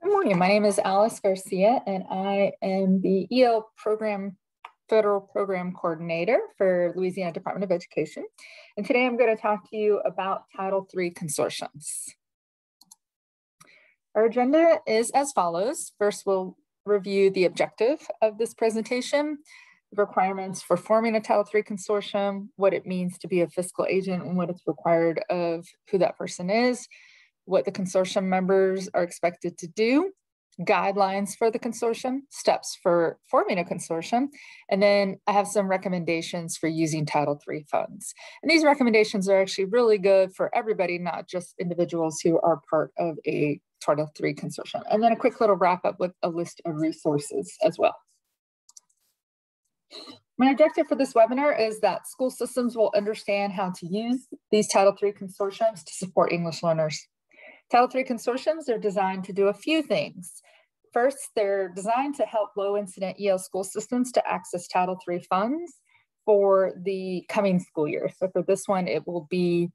Good morning. My name is Alice Garcia, and I am the EL Federal Program Coordinator for Louisiana Department of Education. And today I'm going to talk to you about Title III consortiums. Our agenda is as follows. First, we'll review the objective of this presentation, the requirements for forming a Title III consortium, what it means to be a fiscal agent and what it's required of who that person is, what the consortium members are expected to do, guidelines for the consortium, steps for forming a consortium, and then I have some recommendations for using Title III funds. And these recommendations are actually really good for everybody, not just individuals who are part of a Title III consortium. And then a quick little wrap up with a list of resources as well. My objective for this webinar is that school systems will understand how to use these Title III consortiums to support English learners. Title III consortiums are designed to do a few things. First, they're designed to help low-incident EL school systems to access Title III funds for the coming school year. So for this one, it will be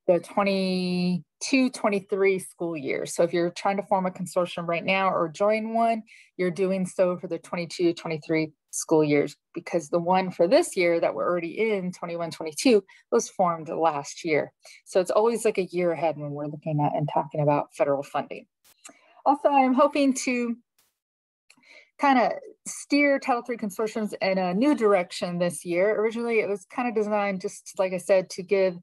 the 22-23 school year. So if you're trying to form a consortium right now or join one, you're doing so for the 22-23 school years, because the one for this year that we're already in, 21-22, was formed last year. So it's always like a year ahead when we're looking at and talking about federal funding. Also, I'm hoping to kind of steer Title III consortiums in a new direction this year. Originally, it was kind of designed, just like I said, to give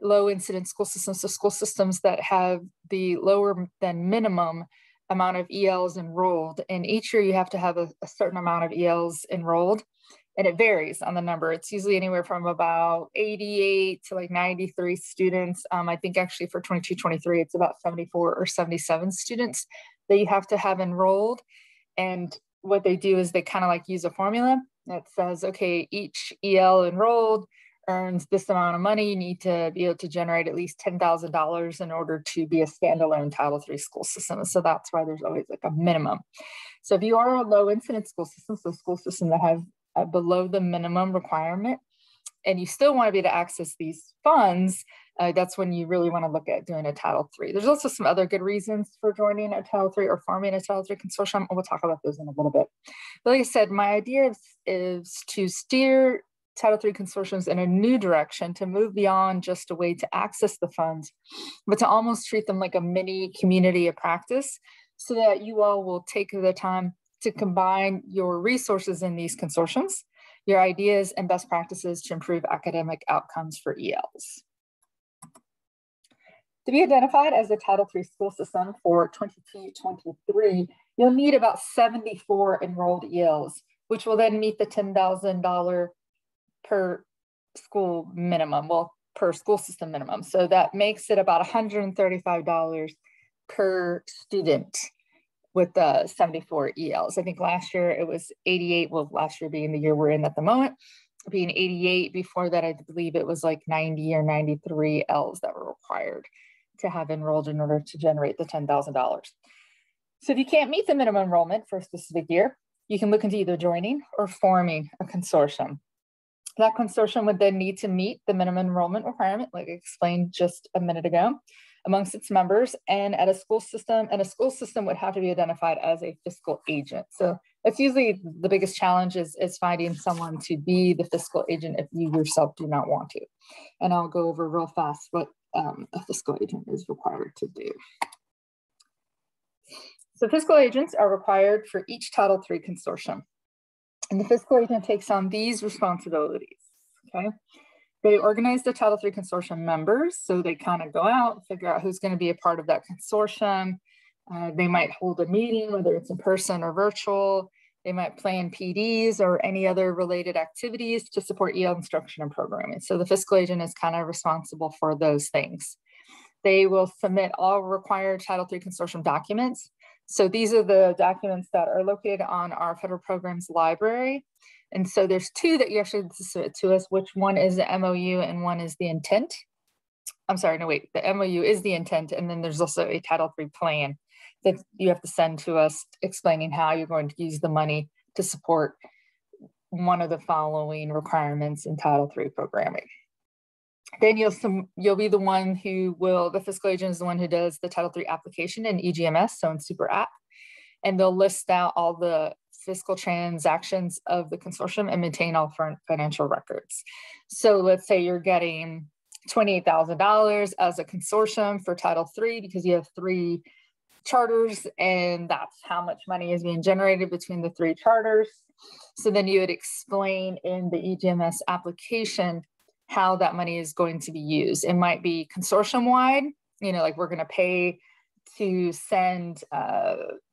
low incident school systems, so school systems that have the lower than minimum amount of ELs enrolled. And each year you have to have a certain amount of ELs enrolled, and it varies on the number. It's usually anywhere from about 88 to like 93 students. I think actually for 22-23, it's about 74 or 77 students that you have to have enrolled. And what they do is they kind of like use a formula that says, okay, each EL enrolled earns this amount of money. You need to be able to generate at least $10,000 in order to be a standalone Title III school system. So that's why there's always like a minimum. So if you are a low incident school system, so a school system that has below the minimum requirement, and you still want to be able to access these funds, that's when you really want to look at doing a Title III. There's also some other good reasons for joining a Title III or forming a Title III consortium, and we'll talk about those in a little bit. But like I said, my idea is to steer Title III consortiums in a new direction, to move beyond just a way to access the funds, but to almost treat them like a mini community of practice, so that you all will take the time to combine your resources in these consortiums, your ideas and best practices to improve academic outcomes for ELs. To be identified as a Title III school system for 22-23, you'll need about 74 enrolled ELs, which will then meet the $10,000 per school minimum, well, per school system minimum. So that makes it about $135 per student with the 74 ELs. I think last year it was 88, well, last year being the year we're in at the moment, being 88. Before that, I believe it was like 90 or 93 ELs that were required to have enrolled in order to generate the $10,000. So if you can't meet the minimum enrollment for a specific year, you can look into either joining or forming a consortium. That consortium would then need to meet the minimum enrollment requirement, like I explained just a minute ago, amongst its members and at a school system, and a school system would have to be identified as a fiscal agent. So that's usually the biggest challenge is finding someone to be the fiscal agent if you yourself do not want to. And I'll go over real fast what a fiscal agent is required to do. So fiscal agents are required for each Title III consortium. And the fiscal agent takes on these responsibilities, okay? They organize the Title III consortium members. So they kind of go out, figure out who's going to be a part of that consortium. They might hold a meeting, whether it's in person or virtual. They might plan PDs or any other related activities to support EL instruction and programming. So the fiscal agent is kind of responsible for those things. They will submit all required Title III consortium documents. So these are the documents that are located on our federal programs library. And so there's two that you actually submit to us, which one is the MOU and one is the intent. I'm sorry, no, wait, the MOU is the intent. And then there's also a Title III plan that you have to send to us explaining how you're going to use the money to support one of the following requirements in Title III programming. Then you'll be the one who will, the fiscal agent is the one who does the Title III application in EGMS, so in Super App. And they'll list out all the fiscal transactions of the consortium and maintain all financial records. So let's say you're getting $28,000 as a consortium for Title III because you have 3 charters, and that's how much money is being generated between the 3 charters. So then you would explain in the EGMS application how that money is going to be used. It might be consortium wide, like we're going to pay to send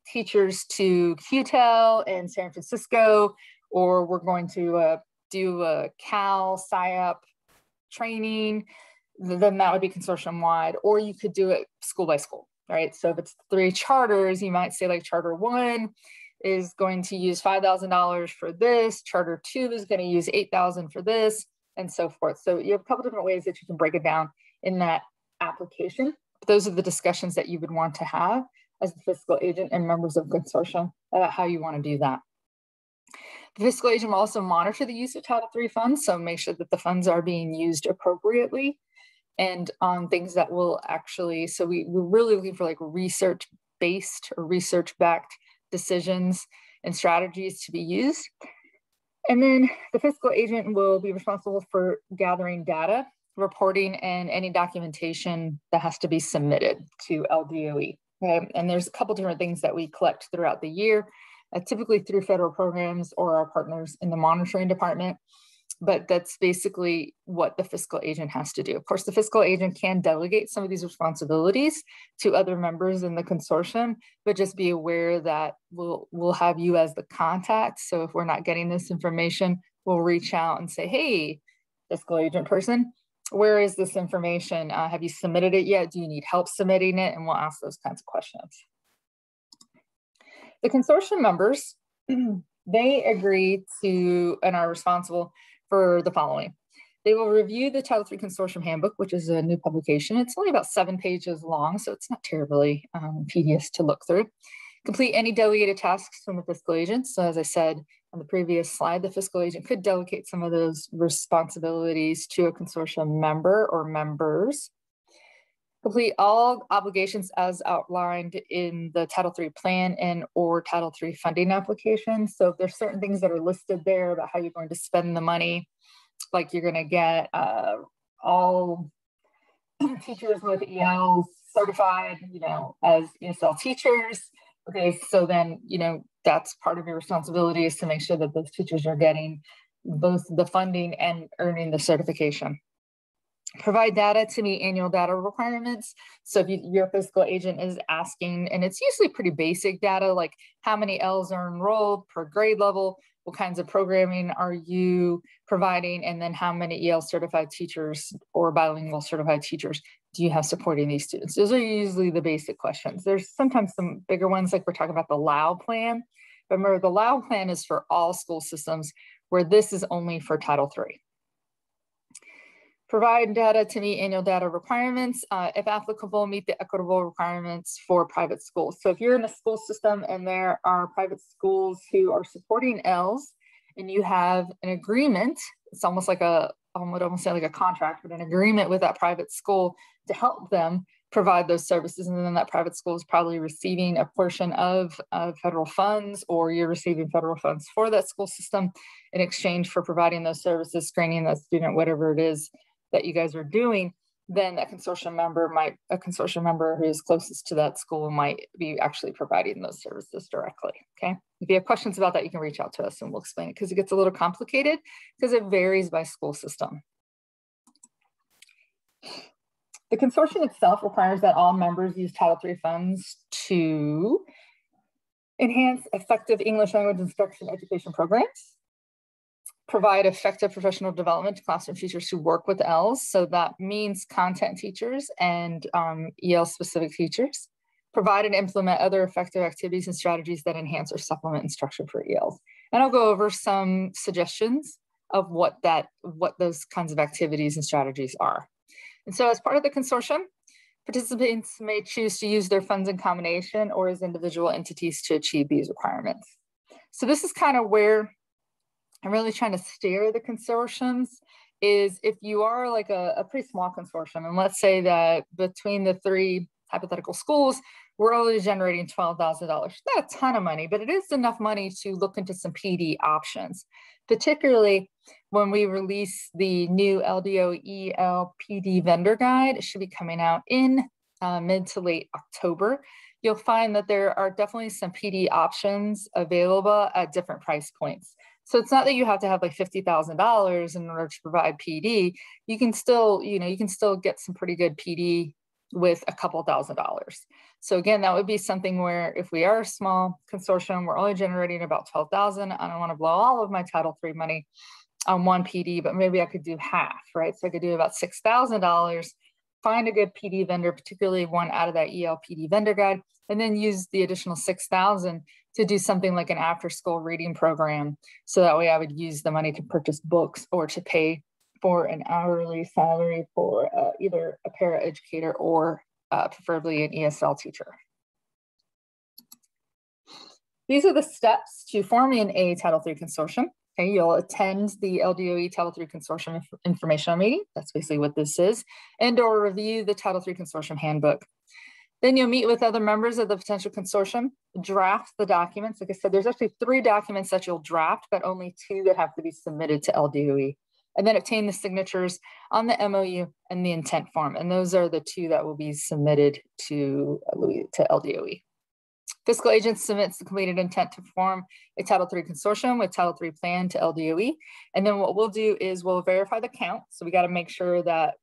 teachers to QTEL in San Francisco, or we're going to do a Cal SIOP training, then that would be consortium wide, or you could do it school by school, right? So if it's 3 charters, you might say like charter 1 is going to use $5,000 for this, charter 2 is going to use $8,000 for this, and so forth. So you have a couple different ways that you can break it down in that application. Those are the discussions that you would want to have as the fiscal agent and members of consortium about how you want to do that. The fiscal agent will also monitor the use of Title III funds, so make sure that the funds are being used appropriately and on things that will actually, so we're really looking for like research-based or research-backed decisions and strategies to be used. And then the fiscal agent will be responsible for gathering data, reporting, and any documentation that has to be submitted to LDOE. Okay? And there's a couple different things that we collect throughout the year, typically through federal programs or our partners in the monitoring department. But that's basically what the fiscal agent has to do. Of course, the fiscal agent can delegate some of these responsibilities to other members in the consortium, but just be aware that we'll have you as the contact. So if we're not getting this information, we'll reach out and say, hey, fiscal agent person, where is this information? Have you submitted it yet? Do you need help submitting it? And we'll ask those kinds of questions. The consortium members, they agree to and are responsible for the following. They will review the Title III Consortium Handbook, which is a new publication. It's only about 7 pages long, so it's not terribly tedious to look through. Complete any delegated tasks from the fiscal agent. So as I said on the previous slide, the fiscal agent could delegate some of those responsibilities to a consortium member or members. Complete all obligations as outlined in the Title III plan and or Title III funding application. So if there's certain things that are listed there about how you're going to spend the money, like you're going to get all teachers with ELs certified, as ESL teachers. Okay, so then, that's part of your responsibility is to make sure that those teachers are getting both the funding and earning the certification. Provide data to meet annual data requirements. So if your fiscal agent is asking, and it's usually pretty basic data, like how many Ls are enrolled per grade level, what kinds of programming are you providing, and then how many EL certified teachers or bilingual certified teachers do you have supporting these students? Those are usually the basic questions. There's sometimes some bigger ones, like we're talking about the LAU plan. But remember, the LAU plan is for all school systems, where this is only for Title III. Provide data to meet annual data requirements. If applicable, meet the equitable requirements for private schools. So if you're in a school system and there are private schools who are supporting ELs and you have an agreement, it's almost like I would almost say like a contract, but an agreement with that private school to help them provide those services. And then that private school is probably receiving a portion of federal funds, or you're receiving federal funds for that school system in exchange for providing those services, screening that student, whatever it is that you guys are doing. Then a consortium member who is closest to that school might be actually providing those services directly, okay? If you have questions about that, you can reach out to us and we'll explain it, because it gets a little complicated because it varies by school system. The consortium itself requires that all members use Title III funds to enhance effective English language instruction education programs, provide effective professional development to classroom teachers who work with ELs. So that means content teachers and EL-specific teachers. Provide and implement other effective activities and strategies that enhance or supplement instruction for ELs. And I'll go over some suggestions of what those kinds of activities and strategies are. And so as part of the consortium, participants may choose to use their funds in combination or as individual entities to achieve these requirements. So this is kind of where I'm really trying to steer the consortiums is if you are like a pretty small consortium, and let's say that between the 3 hypothetical schools, we're only generating $12,000. Not a ton of money, but it is enough money to look into some PD options, particularly when we release the new LDO PD vendor guide. It should be coming out in mid to late October. You'll find that there are definitely some PD options available at different price points. So it's not that you have to have like $50,000 in order to provide PD. You can still, you can still get some pretty good PD with a couple $1,000s. So again, that would be something where if we are a small consortium, we're only generating about 12,000. I don't want to blow all of my Title III money on one PD, but maybe I could do half, right? So I could do about $6,000, find a good PD vendor, particularly one out of that ELPD vendor guide, and then use the additional 6,000 to do something like an after-school reading program. So that way I would use the money to purchase books or to pay for an hourly salary for either a paraeducator or preferably an ESL teacher. These are the steps to forming a Title III consortium. Okay, you'll attend the LDOE Title III Consortium informational meeting. That's basically what this is, and/or review the Title III Consortium handbook. Then you'll meet with other members of the potential consortium, draft the documents. Like I said, there's actually 3 documents that you'll draft, but only 2 that have to be submitted to LDOE. And then obtain the signatures on the MOU and the intent form. And those are the 2 that will be submitted to LDOE. Fiscal Agents submits the completed intent to form a Title III consortium with Title III plan to LDOE. And then what we'll do is we'll verify the count. So we got to make sure that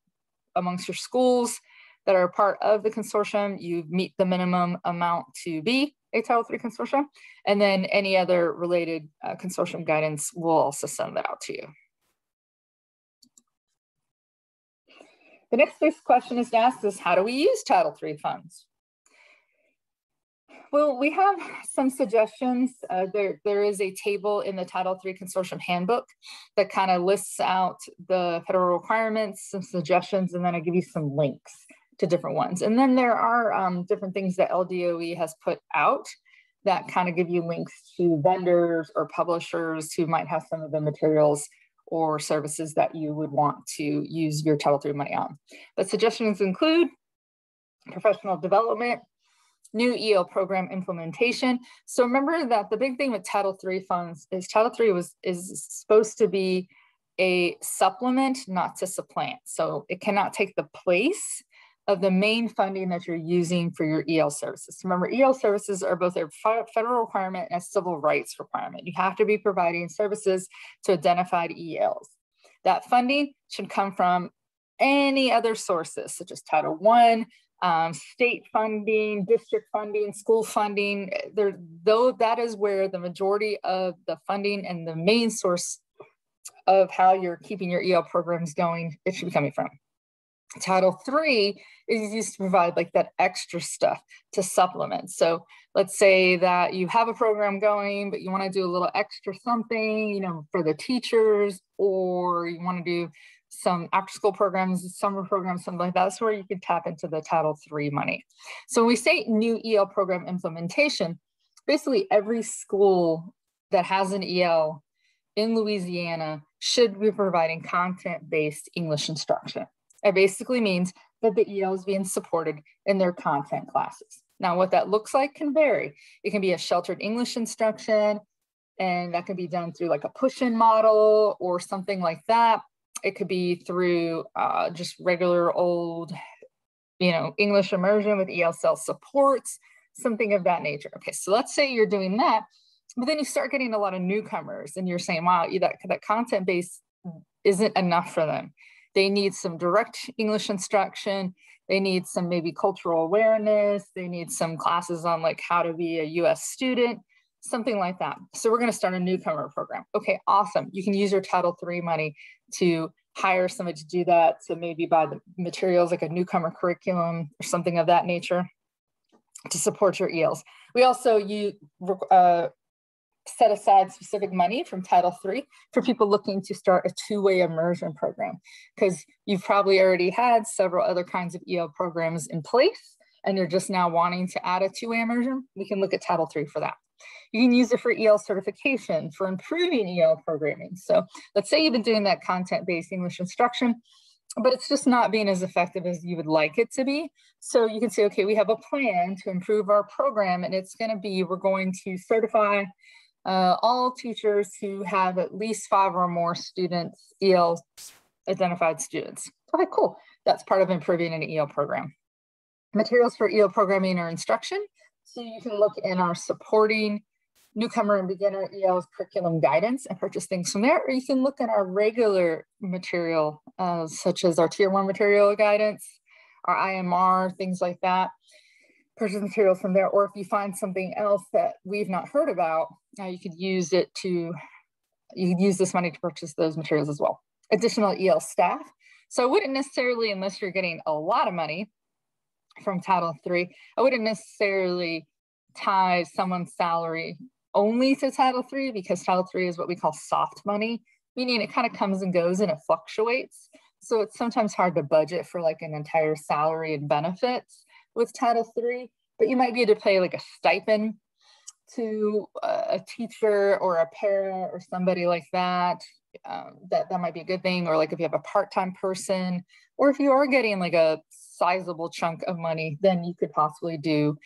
amongst your schools that are part of the consortium, you meet the minimum amount to be a Title III consortium. And then any other related consortium guidance, we'll also send that out to you. The next big question is to ask is, how do we use Title III funds? Well, we have some suggestions. There is a table in the Title III Consortium Handbook that kind of lists out the federal requirements, some suggestions, and then I give you some links to different ones. And then there are different things that LDOE has put out that kind of give you links to vendors or publishers who might have some of the materials or services that you would want to use your Title III money on. But suggestions include professional development, new EL program implementation. So remember that the big thing with Title III funds is Title III is supposed to be a supplement, not to supplant. So it cannot take the place of the main funding that you're using for your EL services. Remember, EL services are both a federal requirement and a civil rights requirement. You have to be providing services to identified ELs. That funding should come from any other sources, such as Title I, state funding, district funding, school funding. Though that is where the majority of the funding and the main source of how you're keeping your EL programs going, it should be coming from. Title III is used to provide like that extra stuff to supplement. So let's say that you have a program going, but you want to do a little extra something, for the teachers, or you want to do some after school programs, summer programs, something like that. That's where you can tap into the Title III money. So when we say new EL program implementation, basically every school that has an EL in Louisiana should be providing content-based English instruction. It basically means that the EL is being supported in their content classes. Now, what that looks like can vary. It can be a sheltered English instruction, and that can be done through like a push-in model or something like that. It could be through just regular old, English immersion with ESL supports, something of that nature. Okay, so let's say you're doing that, but then you start getting a lot of newcomers and you're saying, wow, that content base isn't enough for them. They need some direct English instruction. They need some maybe cultural awareness. They need some classes on like how to be a US student, something like that. So we're going to start a newcomer program. Okay, awesome. You can use your Title III money to hire somebody to do that. So maybe buy the materials like a newcomer curriculum or something of that nature to support your ELs. We also set aside specific money from Title III for people looking to start a two-way immersion program, because you've probably already had several other kinds of EL programs in place and you're just now wanting to add a two-way immersion. We can look at Title III for that. You can use it for EL certification, for improving EL programming. So let's say you've been doing that content-based English instruction, but it's just not being as effective as you would like it to be. So you can say, okay, we have a plan to improve our program, and it's going to be, we're going to certify all teachers who have at least 5 or more students, EL identified students. Okay, cool. That's part of improving an EL program. Materials for EL programming or instruction. So you can look in our supporting newcomer and beginner EL curriculum guidance and purchase things from there, or you can look at our regular material, such as our Tier 1 material guidance, our IMR, things like that. Purchase materials from there, or if you find something else that we've not heard about, you could use it to, you could use this money to purchase those materials as well. Additional EL staff. So I wouldn't necessarily, unless you're getting a lot of money from Title III, I wouldn't necessarily tie someone's salary only to Title III, because Title III is what we call soft money, meaning it kind of comes and goes and it fluctuates. So it's sometimes hard to budget for like an entire salary and benefits with Title III, but you might be able to pay like a stipend to a teacher or a para or somebody like that. That might be a good thing. Or like if you have a part-time person, or if you are getting like a sizable chunk of money, then you could possibly do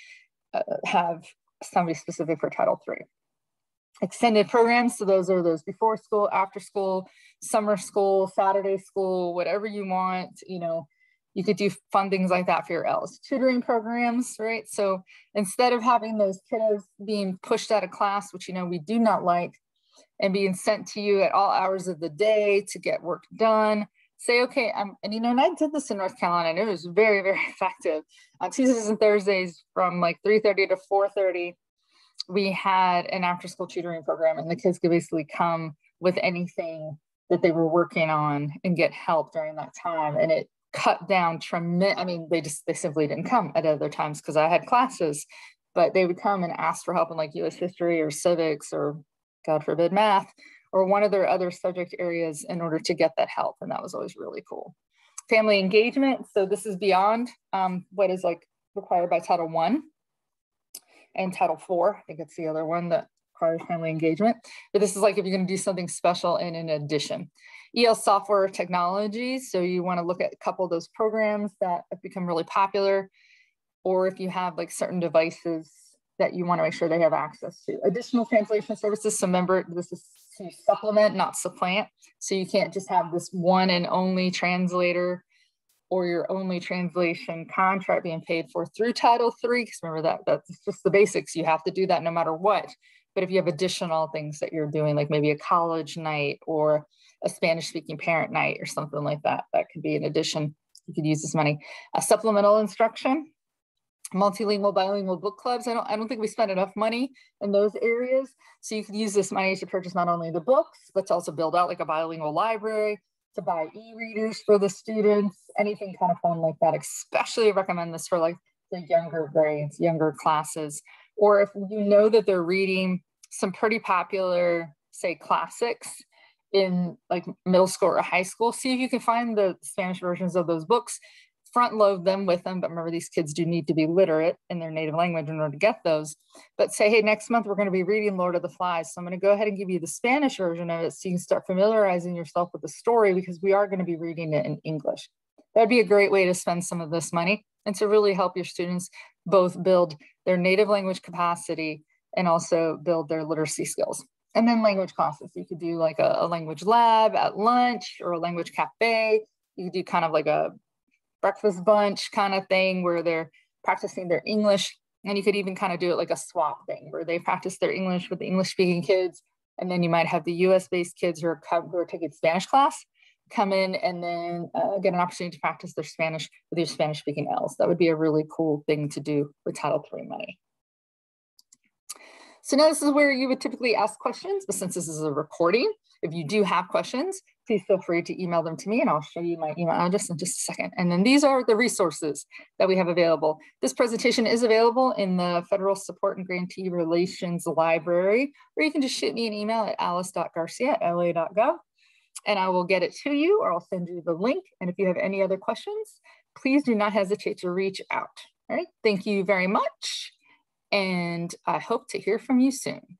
have somebody specific for Title III. Extended programs, so those are those before school, after school, summer school, Saturday school, whatever you want. You know, you could do fun things like that for your Ls. Tutoring programs, right? So instead of having those kiddos being pushed out of class, which, you know, we do not like, and being sent to you at all hours of the day to get work done, say, okay, and you know, and I did this in North Carolina, and it was very, very effective. On Tuesdays and Thursdays from like 3:30 to 4:30, we had an after-school tutoring program, and the kids could basically come with anything that they were working on and get help during that time. And it cut down tremendous. I mean, they simply didn't come at other times because I had classes, but they would come and ask for help in like US history or civics or, God forbid, math, or one of their other subject areas in order to get that help. And that was always really cool. Family engagement. So this is beyond what is like required by Title I and Title IV. I think it's the other one that requires family engagement. But this is like if you're going to do something special and in addition. EL software technologies. So you want to look at a couple of those programs that have become really popular, or if you have like certain devices that you want to make sure they have access to. Additional translation services. So remember, this is to supplement, not supplant. So you can't just have this one and only translator or your only translation contract being paid for through Title III, because remember that's just the basics. You have to do that no matter what. But if you have additional things that you're doing, like maybe a college night or a Spanish-speaking parent night or something like that, that could be an addition. You could use this money. A supplemental instruction, multilingual, bilingual book clubs. I don't think we spend enough money in those areas. So you could use this money to purchase not only the books, but to also build out like a bilingual library, to buy e-readers for the students, anything kind of fun like that. Especially recommend this for like the younger grades, younger classes, or if you know that they're reading some pretty popular, say, classics in like middle school or high school, see if you can find the Spanish versions of those books, front load them with them. But remember, these kids do need to be literate in their native language in order to get those. But say, hey, next month we're going to be reading Lord of the Flies. So I'm going to go ahead and give you the Spanish version of it so you can start familiarizing yourself with the story, because we are going to be reading it in English. That'd be a great way to spend some of this money and to really help your students both build their native language capacity and also build their literacy skills. And then language classes. You could do like a language lab at lunch or a language cafe. You could do kind of like a breakfast bunch kind of thing where they're practicing their English. And you could even kind of do it like a swap thing where they practice their English with the English speaking kids. And then you might have the US based kids who are taking Spanish class come in and then get an opportunity to practice their Spanish with your Spanish speaking Ls. That would be a really cool thing to do with Title III money. So now this is where you would typically ask questions, but since this is a recording, if you do have questions, please feel free to email them to me and I'll show you my email address in just a second. And then these are the resources that we have available. This presentation is available in the Federal Support and Grantee Relations Library, or you can just shoot me an email at alice.garcia@la.gov and I will get it to you, or I'll send you the link. And if you have any other questions, please do not hesitate to reach out. All right, thank you very much. and I hope to hear from you soon.